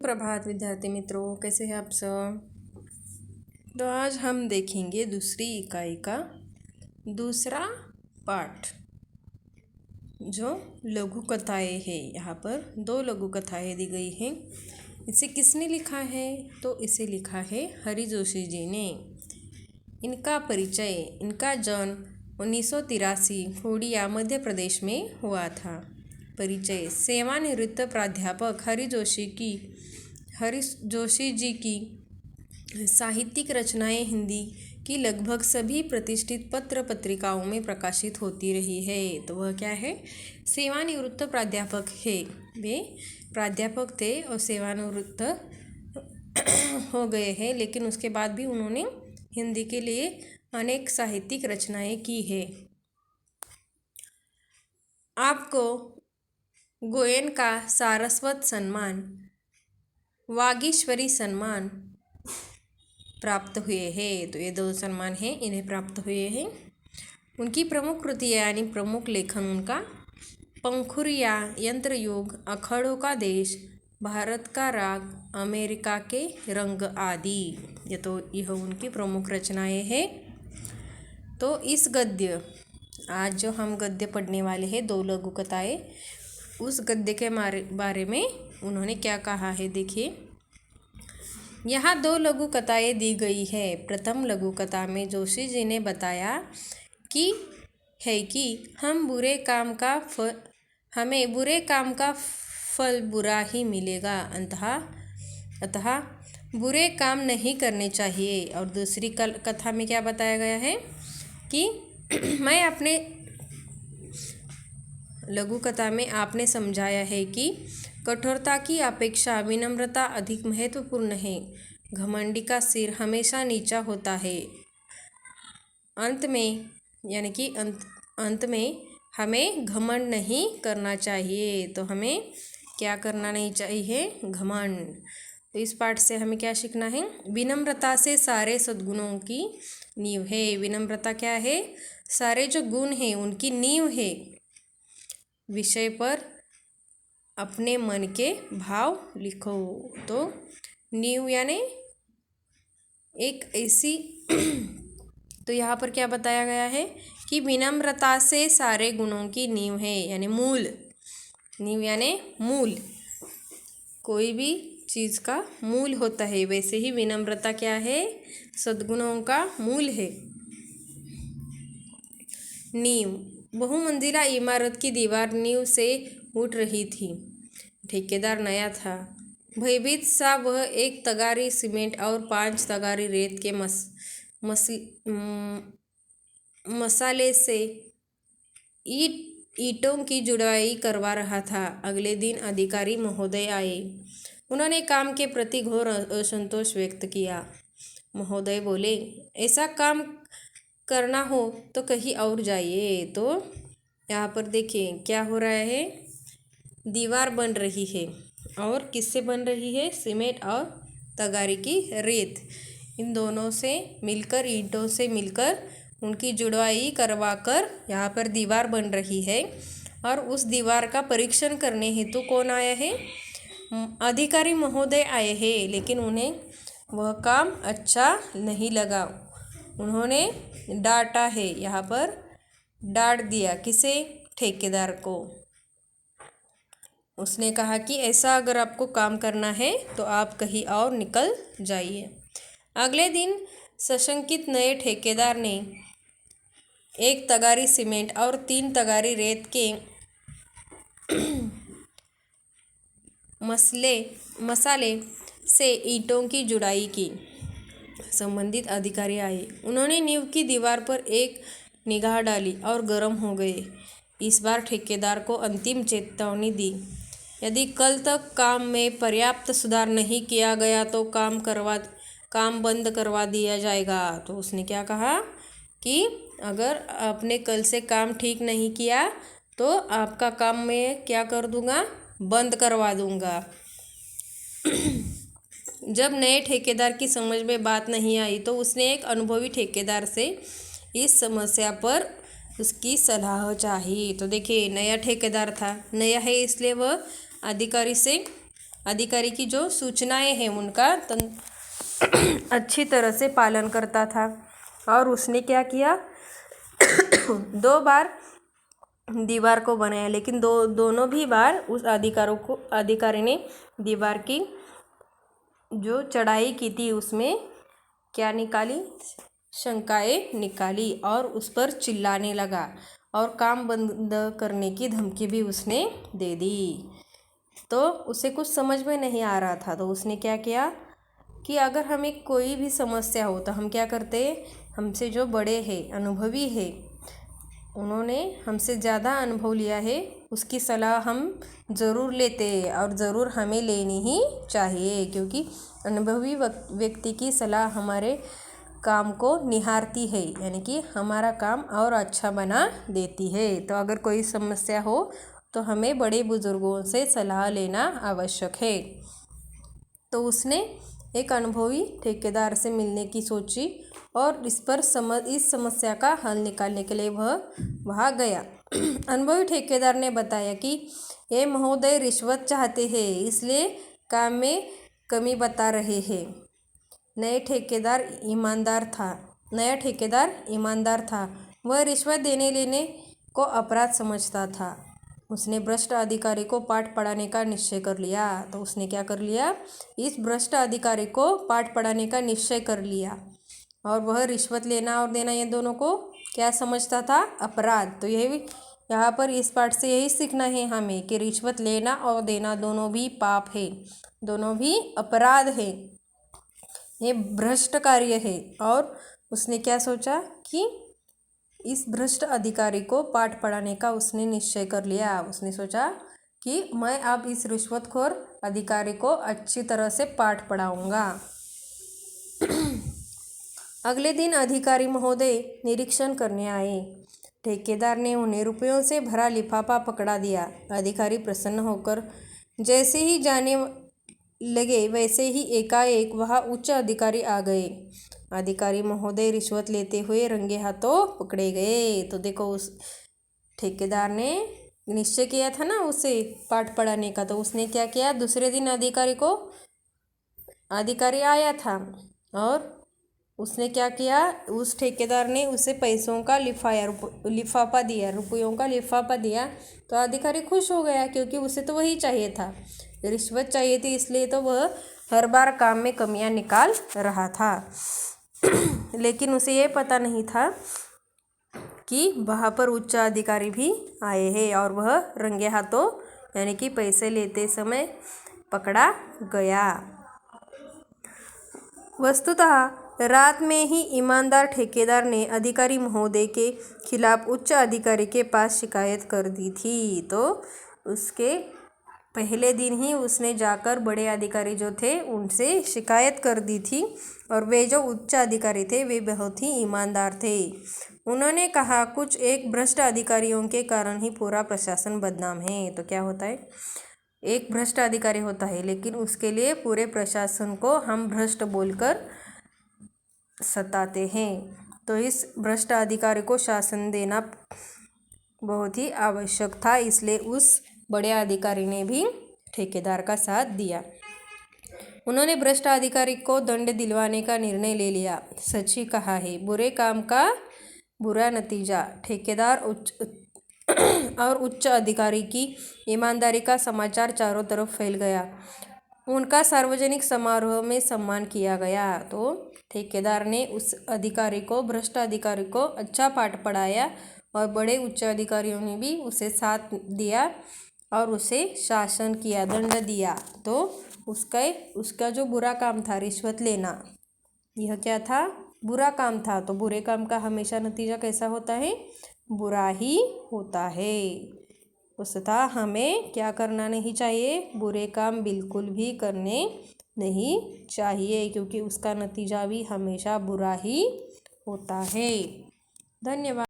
प्रभात विद्यार्थी मित्रों, कैसे हैं आप सब। तो आज हम देखेंगे दूसरी इकाई का दूसरा पाठ, जो लघु कथाएँ है। यहाँ पर 2 लघु कथाएँ दी गई हैं। इसे किसने लिखा है? तो इसे लिखा है हरि जोशी जी ने। इनका परिचय, इनका जन्म 1983 खोड़िया मध्य प्रदेश में हुआ था। परिचय: सेवानिवृत्त प्राध्यापक हरि जोशी जी की साहित्यिक रचनाएं हिंदी की लगभग सभी प्रतिष्ठित पत्र पत्रिकाओं में प्रकाशित होती रही है। तो वह क्या है? सेवानिवृत्त प्राध्यापक है। वे प्राध्यापक थे और सेवानिवृत्त हो गए हैं, लेकिन उसके बाद भी उन्होंने हिंदी के लिए अनेक साहित्यिक रचनाएं की है। आपको गोयन का सारस्वत सम्मान, वागीश्वरी सम्मान प्राप्त हुए हैं। तो ये 2 सम्मान हैं, इन्हें प्राप्त हुए हैं। उनकी प्रमुख कृतियाँ यानी प्रमुख लेखन उनका पंखुरिया, यंत्रयुग, अखाड़ों का देश, भारत का राग, अमेरिका के रंग आदि। यह उनकी प्रमुख रचनाएं हैं। तो इस गद्य, आज जो हम गद्य पढ़ने वाले हैं 2 लघु कथाएँ, उस गद्य के बारे में उन्होंने क्या कहा है, देखिए। यहाँ 2 लघु कथाएँ दी गई है। प्रथम लघु कथा में जोशी जी ने बताया कि हमें बुरे काम का फल बुरा ही मिलेगा, अतः बुरे काम नहीं करने चाहिए। और दूसरी कथा में क्या बताया गया है कि लघु कथा में आपने समझाया है कि कठोरता की अपेक्षा विनम्रता अधिक महत्वपूर्ण है। घमंडी का सिर हमेशा नीचा होता है। अंत में हमें घमंड नहीं करना चाहिए। तो हमें क्या करना नहीं चाहिए? घमंड। तो इस पाठ से हमें क्या सीखना है? विनम्रता से सारे सद्गुणों की नींव है। विनम्रता क्या है? सारे जो गुण हैं उनकी नींव है। विषय पर अपने मन के भाव लिखो। तो नींव यानी एक ऐसी तो यहाँ पर क्या बताया गया है कि विनम्रता से सारे गुणों की नींव है, यानी मूल। नींव यानी मूल, कोई भी चीज़ का मूल होता है, वैसे ही विनम्रता क्या है? सद्गुणों का मूल है। नींव: बहुमंजिला इमारत की दीवार नींव से उठ रही थी। ठेकेदार नया था। भयभीत सा वह 1 तगारी सीमेंट और 5 तगारी रेत के मसाले से ईंटों की जुड़वाई करवा रहा था। अगले दिन अधिकारी महोदय आए। उन्होंने काम के प्रति घोर असंतोष व्यक्त किया। महोदय बोले, ऐसा काम करना हो तो कहीं और जाइए। तो यहाँ पर देखिए क्या हो रहा है? दीवार बन रही है, और किससे बन रही है? सीमेंट और तगारी की रेत, इन दोनों से मिलकर, ईंटों से मिलकर उनकी जुड़वाई करवाकर यहाँ पर दीवार बन रही है। और उस दीवार का परीक्षण करने हेतु कौन आया है? अधिकारी महोदय आए हैं, लेकिन उन्हें वह काम अच्छा नहीं लगा। उन्होंने डांटा है। यहाँ पर डांट दिया। किसे? ठेकेदार को। उसने कहा कि ऐसा अगर आपको काम करना है तो आप कहीं और निकल जाइए। अगले दिन सशंकित नए ठेकेदार ने 1 तगारी सीमेंट और 3 तगारी रेत के मसाले से ईंटों की जुड़ाई की। संबंधित अधिकारी आए। उन्होंने नींव की दीवार पर एक निगाह डाली और गर्म हो गए। इस बार ठेकेदार को अंतिम चेतावनी दी। यदि कल तक काम में पर्याप्त सुधार नहीं किया गया तो काम बंद करवा दिया जाएगा। तो उसने क्या कहा कि अगर आपने कल से काम ठीक नहीं किया तो आपका काम मैं क्या कर दूंगा? बंद करवा दूंगा। जब नए ठेकेदार की समझ में बात नहीं आई तो उसने एक अनुभवी ठेकेदार से इस समस्या पर उसकी सलाह चाही। तो देखिए, नया ठेकेदार था, नया है इसलिए वह अधिकारी से अधिकारी की जो सूचनाएं हैं उनका अच्छी तरह से पालन करता था। और उसने क्या किया 2 बार दीवार को बनाया, लेकिन दोनों भी बार उस अधिकारी ने दीवार की जो चढ़ाई की थी उसमें क्या निकाली, शंकाएं निकाली और उस पर चिल्लाने लगा और काम बंद करने की धमकी भी उसने दे दी। तो उसे कुछ समझ में नहीं आ रहा था, तो उसने क्या किया कि अगर हमें कोई भी समस्या हो तो हम क्या करते, हमसे जो बड़े हैं, अनुभवी है, उन्होंने हमसे ज़्यादा अनुभव लिया है, उसकी सलाह हम ज़रूर लेते हैं और ज़रूर हमें लेनी ही चाहिए, क्योंकि अनुभवी व्यक्ति की सलाह हमारे काम को निहारती है, यानी कि हमारा काम और अच्छा बना देती है। तो अगर कोई समस्या हो तो हमें बड़े बुजुर्गों से सलाह लेना आवश्यक है। तो उसने एक अनुभवी ठेकेदार से मिलने की सोची और इस समस्या का हल निकालने के लिए वह वहाँ गया। अनुभवी ठेकेदार ने बताया कि ये महोदय रिश्वत चाहते हैं, इसलिए काम में कमी बता रहे हैं। नया ठेकेदार ईमानदार था। वह रिश्वत देने लेने को अपराध समझता था। उसने भ्रष्ट अधिकारी को पाठ पढ़ाने का निश्चय कर लिया। तो उसने क्या कर लिया, इस भ्रष्ट अधिकारी को पाठ पढ़ाने का निश्चय कर लिया। और वह रिश्वत लेना और देना ये दोनों को क्या समझता था, अपराध। तो यही यहाँ पर इस पाठ से यही सीखना है हमें कि रिश्वत लेना और देना दोनों भी पाप है, दोनों भी अपराध है, ये भ्रष्ट कार्य है। और उसने क्या सोचा कि इस भ्रष्ट अधिकारी को पाठ पढ़ाने का उसने निश्चय कर लिया। उसने सोचा कि मैं अब इस रिश्वतखोर अधिकारी को अच्छी तरह से पाठ पढ़ाऊंगा। अगले दिन अधिकारी महोदय निरीक्षण करने आए। ठेकेदार ने उन्हें रुपयों से भरा लिफाफा पकड़ा दिया। अधिकारी प्रसन्न होकर जैसे ही जाने लगे वैसे ही एकाएक वहाँ उच्च अधिकारी आ गए। अधिकारी महोदय रिश्वत लेते हुए रंगे हाथों पकड़े गए। तो देखो, उस ठेकेदार ने निश्चय किया था ना उसे पाठ पढ़ाने का, तो उसने क्या किया, दूसरे दिन अधिकारी आया था और उसने क्या किया, उस ठेकेदार ने उसे पैसों का लिफाफा दिया, रुपयों का लिफाफा दिया। तो अधिकारी खुश हो गया, क्योंकि उसे तो वही चाहिए था, रिश्वत चाहिए थी, इसलिए तो वह हर बार काम में कमियां निकाल रहा था। लेकिन उसे ये पता नहीं था कि वहाँ पर उच्च अधिकारी भी आए हैं और वह रंगे हाथों यानी कि पैसे लेते समय पकड़ा गया। वस्तुतः रात में ही ईमानदार ठेकेदार ने अधिकारी महोदय के खिलाफ उच्च अधिकारी के पास शिकायत कर दी थी। तो उसके पहले दिन ही उसने जाकर बड़े अधिकारी जो थे उनसे शिकायत कर दी थी। और वे जो उच्च अधिकारी थे वे बहुत ही ईमानदार थे। उन्होंने कहा, कुछ एक भ्रष्ट अधिकारियों के कारण ही पूरा प्रशासन बदनाम है। तो क्या होता है, एक भ्रष्ट अधिकारी होता है लेकिन उसके लिए पूरे प्रशासन को हम भ्रष्ट बोलकर सताते हैं। तो इस भ्रष्ट अधिकारी को शासन देना बहुत ही आवश्यक था, इसलिए उस बड़े अधिकारी ने भी ठेकेदार का साथ दिया। उन्होंने भ्रष्ट अधिकारी को दंड दिलवाने का निर्णय ले लिया। सच ही कहा है, बुरे काम का बुरा नतीजा। ठेकेदार और उच्च अधिकारी की ईमानदारी का समाचार चारों तरफ फैल गया। उनका सार्वजनिक समारोह में सम्मान किया गया। तो ठेकेदार ने उस भ्रष्ट अधिकारी को अच्छा पाठ पढ़ाया और बड़े उच्च अधिकारियों ने भी उसे साथ दिया और उसे शासन किया, दंड दिया। तो उसका जो बुरा काम था रिश्वत लेना, यह क्या था, बुरा काम था। तो बुरे काम का हमेशा नतीजा कैसा होता है, बुरा ही होता है। वस्तुतः हमें क्या करना नहीं चाहिए, बुरे काम बिल्कुल भी करने नहीं चाहिए, क्योंकि उसका नतीजा भी हमेशा बुरा ही होता है। धन्यवाद।